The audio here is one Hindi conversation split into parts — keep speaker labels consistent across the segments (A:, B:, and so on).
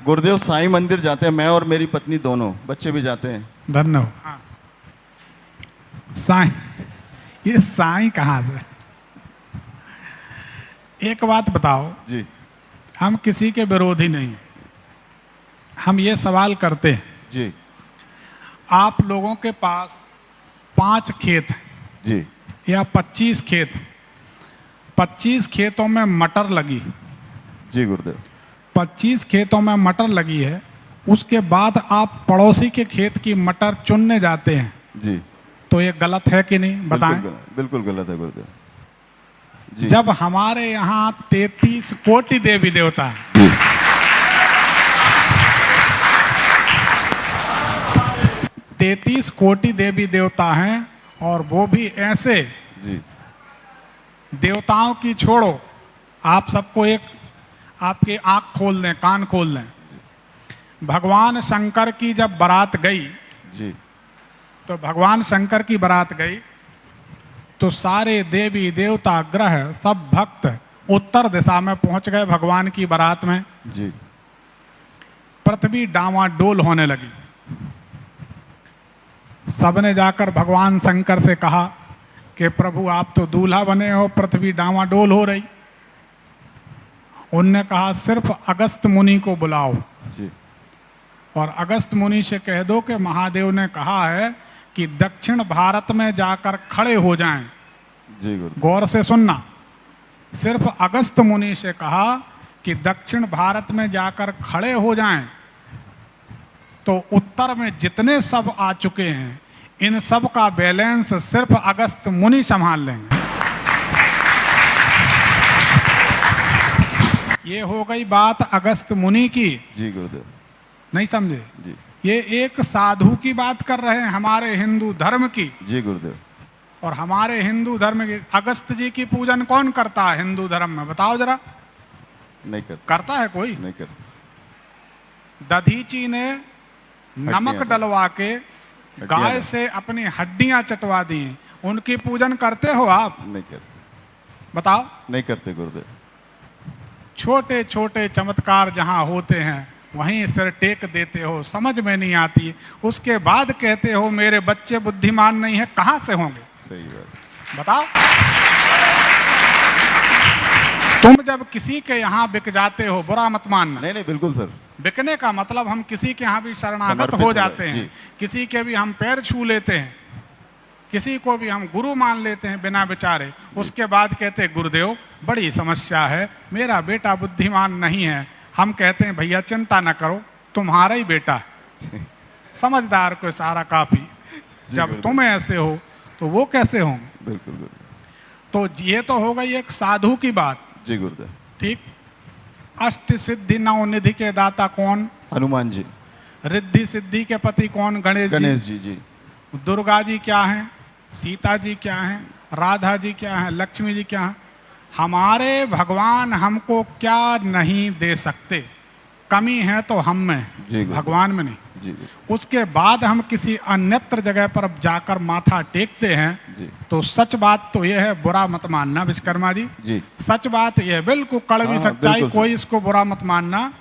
A: गुरुदेव साईं मंदिर जाते हैं, मैं और मेरी पत्नी दोनों, बच्चे भी जाते हैं।
B: धन्यवाद। हाँ। साईं, ये साईं कहाँ से? एक बात बताओ,
A: जी
B: हम किसी के विरोधी नहीं, हम ये सवाल करते हैं,
A: जी
B: आप लोगों के पास 5 खेत हैं
A: जी
B: या 25 खेत, 25 खेतों में मटर लगी,
A: जी गुरुदेव।
B: 25 खेतों में मटर लगी है, उसके बाद आप पड़ोसी के खेत की मटर चुनने जाते हैं,
A: जी
B: तो ये गलत है कि नहीं? बताएं।
A: बिल्कुल गलत है गुरुदेव जी।
B: जब हमारे यहाँ 33 कोटि देवी देवता हैं,
A: जी
B: 33 कोटि देवी देवता हैं, और वो भी ऐसे
A: जी
B: देवताओं की छोड़ो, आप सबको एक आपकी आंख खोल दें, कान खोल दें। भगवान शंकर की जब बारात गई,
A: जी
B: तो भगवान शंकर की बारात गई तो सारे देवी देवता ग्रह सब भक्त उत्तर दिशा में पहुंच गए भगवान की बारात में।
A: जी
B: पृथ्वी डामाडोल होने लगी। सबने जाकर भगवान शंकर से कहा कि प्रभु आप तो दूल्हा बने हो, पृथ्वी डामाडोल हो रही। उनने कहा सिर्फ अगस्त मुनि को बुलाओ
A: जी
B: और अगस्त मुनि से कह दो कि महादेव ने कहा है कि दक्षिण भारत में जाकर खड़े हो जाएं।
A: जी गुरुदेव।
B: गौर से सुनना, सिर्फ अगस्त मुनि से कहा कि दक्षिण भारत में जाकर खड़े हो जाएं, तो उत्तर में जितने सब आ चुके हैं इन सब का बैलेंस सिर्फ अगस्त मुनि संभाल लेंगे। ये हो गई बात अगस्त मुनि की।
A: जी गुरुदेव।
B: नहीं समझे?
A: जी
B: ये एक साधु की बात कर रहे हैं हमारे हिंदू धर्म की।
A: जी गुरुदेव।
B: और हमारे हिंदू धर्म की अगस्त जी की पूजन कौन करता है हिंदू धर्म में? बताओ जरा।
A: नहीं करते।
B: करता है कोई?
A: नहीं करते।
B: दधीची ने नमक डलवा के गाय से अपनी हड्डियां चटवा दी, उनकी पूजन करते हो आप?
A: नहीं करते।
B: बताओ।
A: नहीं करते गुरुदेव।
B: छोटे छोटे चमत्कार जहां होते हैं वहीं सिर टेक देते हो, समझ में नहीं आती। उसके बाद कहते हो मेरे बच्चे बुद्धिमान नहीं है, कहां से होंगे?
A: सही बात।
B: बताओ। तुम जब किसी के यहाँ बिक जाते हो, बुरा मत मानना।
A: नहीं नहीं बिल्कुल सर।
B: बिकने का मतलब हम किसी के यहाँ भी शरणागत
A: समर्पित
B: हो
A: हो
B: जाते
A: गए,
B: हैं,
A: जी।
B: किसी के भी हम पैर छू लेते हैं, किसी को भी हम गुरु मान लेते हैं बिना विचारे। उसके बाद कहते हैं गुरुदेव बड़ी समस्या है, मेरा बेटा बुद्धिमान नहीं है। हम कहते हैं भैया चिंता न करो, तुम्हारा ही बेटा है, समझदार को सारा काफी। जब तुम ऐसे हो तो वो कैसे होंगे?
A: बिल्कुल गुरुदेव।
B: तो ये तो हो गई एक साधु की बात।
A: जी गुरुदेव।
B: ठीक। अष्ट सिद्धि नौ निधि के दाता कौन?
A: हनुमान जी।
B: रिद्धि सिद्धि के पति कौन? गणेश
A: जी। जी
B: दुर्गा जी क्या हैं? सीता जी क्या हैं? राधा जी क्या हैं? लक्ष्मी जी क्या हैं? हमारे भगवान हमको क्या नहीं दे सकते? कमी है तो हम में, भगवान में नहीं।
A: जी।
B: उसके बाद हम किसी अन्यत्र जगह पर जाकर माथा टेकते हैं
A: जी।
B: तो सच बात तो यह है, बुरा मत मानना विश्वकर्मा जी।
A: जी
B: सच बात यह बिल्कुल कड़वी सच्चाई, कोई इसको बुरा मत मानना।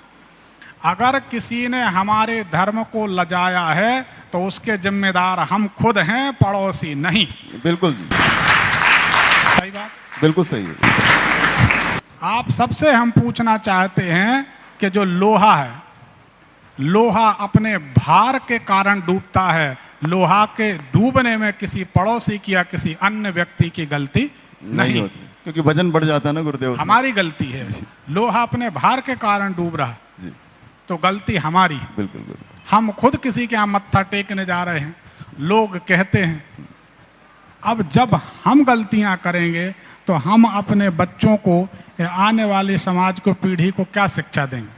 B: अगर किसी ने हमारे धर्म को लजाया है तो उसके जिम्मेदार हम खुद हैं, पड़ोसी नहीं।
A: बिल्कुल जी।
B: सही बात।
A: बिल्कुल सही है।
B: आप सबसे हम पूछना चाहते हैं कि जो लोहा है, लोहा अपने भार के कारण डूबता है, लोहा के डूबने में किसी पड़ोसी की या किसी अन्य व्यक्ति की गलती नहीं
A: होती, क्योंकि वजन बढ़ जाता है ना गुरुदेव,
B: हमारी गलती है। लोहा अपने भार के कारण डूब रहा है
A: जी।
B: तो गलती हमारी।
A: बिल्कुल बिल्कुल।
B: हम खुद किसी के यहाँ मत्था टेकने जा रहे हैं, लोग कहते हैं। अब जब हम गलतियां करेंगे तो हम अपने बच्चों को या आने वाली समाज को, पीढ़ी को क्या शिक्षा देंगे?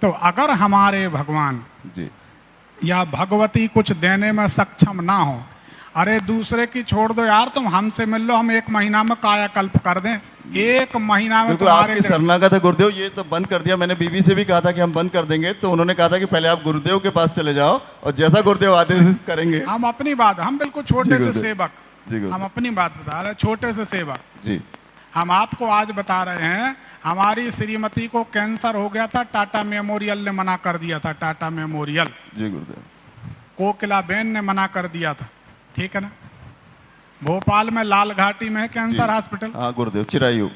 B: तो अगर हमारे भगवान
A: जी
B: या भगवती कुछ देने में सक्षम ना हो, अरे दूसरे की छोड़ दो यार, तुम हमसे मिल लो, हम 1 महीना में कायाकल्प कर दें। 1 महीना में तुम्हारे
A: आपकी शरणागत है गुरुदेव, ये तो बंद कर दिया। मैंने बीबी से भी कहा था कि हम बंद कर देंगे, तो उन्होंने कहा था कि पहले आप गुरुदेव के पास चले जाओ और जैसा गुरुदेव आदेश करेंगे।
B: हम अपनी बात, हम बिल्कुल छोटे से सेवक,
A: जी
B: हम अपनी बात बता रहे, छोटे से सेवक।
A: जी
B: हम आपको आज बता रहे हैं, हमारी श्रीमती को कैंसर हो गया था, टाटा मेमोरियल ने मना कर दिया था। टाटा मेमोरियल,
A: जी गुरुदेव।
B: कोकिला बेन ने मना कर दिया था, ठीक है ना। भोपाल में लाल घाटी में है कैंसर हॉस्पिटल,
A: हाँ गुरुदेव, चिरायु,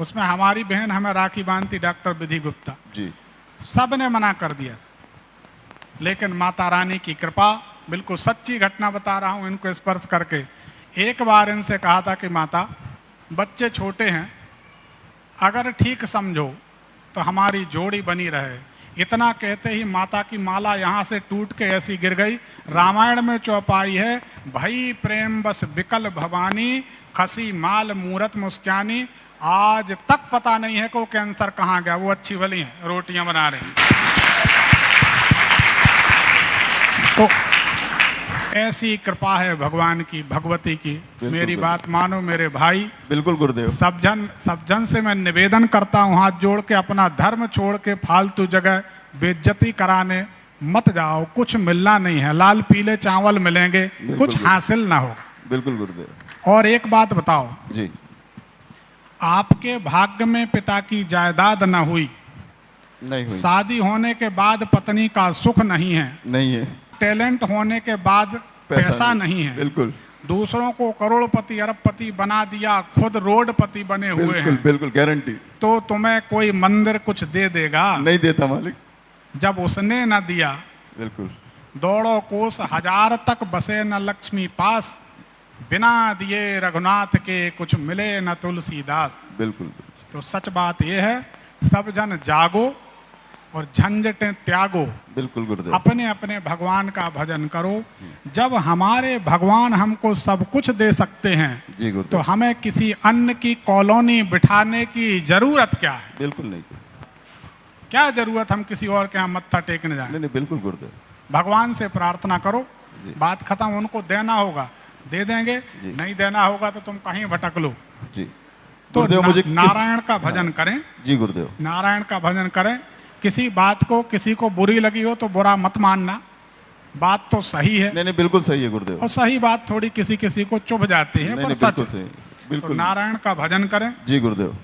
B: उसमें हमारी बहन हमें राखी बांधती, डॉक्टर विधि गुप्ता
A: जी।
B: सब ने मना कर दिया। लेकिन माता रानी की कृपा, बिल्कुल सच्ची घटना बता रहा हूँ इनको स्पर्श करके। एक बार इनसे कहा था कि माता, बच्चे छोटे हैं, अगर ठीक समझो तो हमारी जोड़ी बनी रहे। इतना कहते ही माता की माला यहाँ से टूट के ऐसी गिर गई। रामायण में चौपाई है, भई प्रेम बस बिकल भवानी, खसी माल मूरत मुस्कानी। आज तक पता नहीं है कि वो कैंसर कहाँ गया। वो अच्छी भली है, रोटियां बना रहे हैं। तो ऐसी कृपा है भगवान की, भगवती की। मेरी बात मानो मेरे भाई।
A: बिल्कुल गुरुदेव।
B: सब जन से मैं निवेदन करता हूँ, हाथ जोड़ के, अपना धर्म छोड़ के फालतू जगह बेइज्जती कराने मत जाओ। कुछ मिलना नहीं है, लाल पीले चावल मिलेंगे, कुछ हासिल ना हो।
A: बिल्कुल गुरुदेव।
B: और एक बात बताओ
A: जी,
B: आपके भाग्य में पिता की जायदाद न हुई,
A: नहीं हुई,
B: शादी होने के बाद पत्नी का सुख नहीं है,
A: नहीं है,
B: टैलेंट होने के बाद पैसा नहीं है,
A: बिल्कुल,
B: दूसरों को करोड़पति अरबपति बना दिया, खुद रोडपति बने हुए हैं,
A: बिल्कुल गारंटी,
B: तो तुम्हें कोई मंदिर कुछ दे देगा?
A: नहीं देता मालिक।
B: जब उसने न दिया,
A: बिल्कुल,
B: दौड़ो कोस हजार तक बसे न लक्ष्मी पास, बिना दिए रघुनाथ के कुछ मिले न तुलसीदास।
A: बिल्कुल।
B: तो सच बात यह है, सब जन जागो और झंझटें त्यागो।
A: बिल्कुल गुरुदेव।
B: अपने अपने भगवान का भजन करो। जब हमारे भगवान हमको सब कुछ दे सकते हैं,
A: जी गुरुदेव,
B: तो हमें किसी अन्य की कॉलोनी बिठाने की जरूरत क्या है?
A: बिल्कुल नहीं,
B: क्या जरूरत हम किसी और के यहाँ मत्था टेकने जाए?
A: नहीं, बिल्कुल गुरुदेव।
B: भगवान से प्रार्थना करो, बात खत्म। उनको देना होगा दे देंगे, नहीं देना होगा तो तुम कहीं भटक लो।
A: जी
B: तो
A: गुरुदेव, मुझे
B: नारायण का भजन करें।
A: जी गुरुदेव,
B: नारायण का भजन करें। किसी बात को किसी को बुरी लगी हो तो बुरा मत मानना, बात तो सही है।
A: नहीं, बिल्कुल सही है गुरुदेव।
B: और सही बात थोड़ी किसी किसी को चुभ जाती है, पर सच।
A: बिल्कुल
B: तो नारायण का भजन करें।
A: जी गुरुदेव।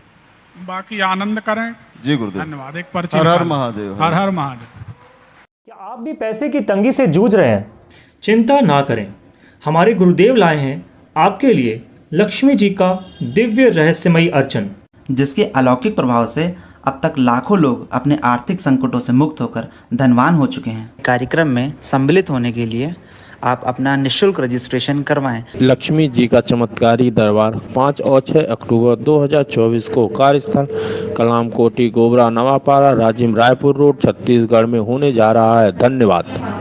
B: बाकी आनंद करें।
A: जी गुरुदेव।
B: धन्यवाद। एक पर्ची।
A: हर हर महादेव।
B: हर हर महादेव।
C: क्या आप भी पैसे की तंगी से जूझ रहे हैं? चिंता ना करें, हमारे गुरुदेव लाए हैं आपके लिए लक्ष्मी जी का दिव्य रहस्यमयी अर्चन,
D: जिसके अलौकिक प्रभाव से अब तक लाखों लोग अपने आर्थिक संकटों से मुक्त होकर धनवान हो चुके हैं। कार्यक्रम में सम्मिलित होने के लिए आप अपना निःशुल्क रजिस्ट्रेशन करवाएं।
E: लक्ष्मी जी का चमत्कारी दरबार 5 और 6 अक्टूबर 2024 को कार्यस्थल कलाम कोटी गोबरा नवापाड़ा राजिम रायपुर रोड छत्तीसगढ़ में होने जा रहा है। धन्यवाद।